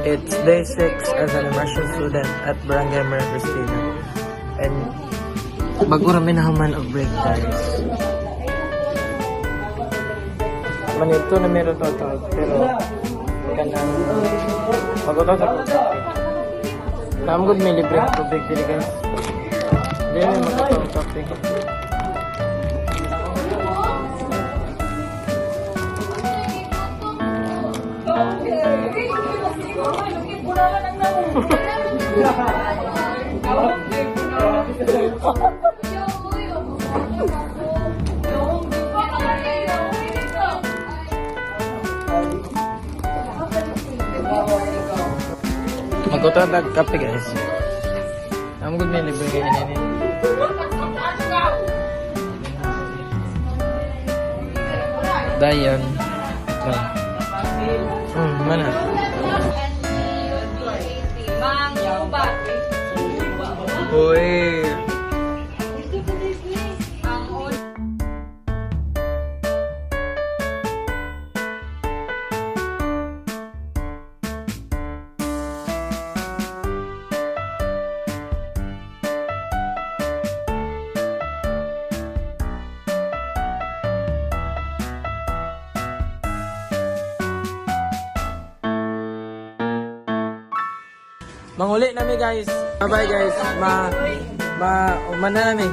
It's day 6 as an immersion student at Barangay Maria Cristina. And bago rami na human of break guys. Manito na meron to pero kanang mag-utos ako. Kamagod may libre tubig dili guys. Dili may mag-utos topic. Mag-utos na kape guys. I'm good may libre ganyan yan. Dayan. Mana? Uy. Manguli nami guys. Bye bye guys. Umana nami.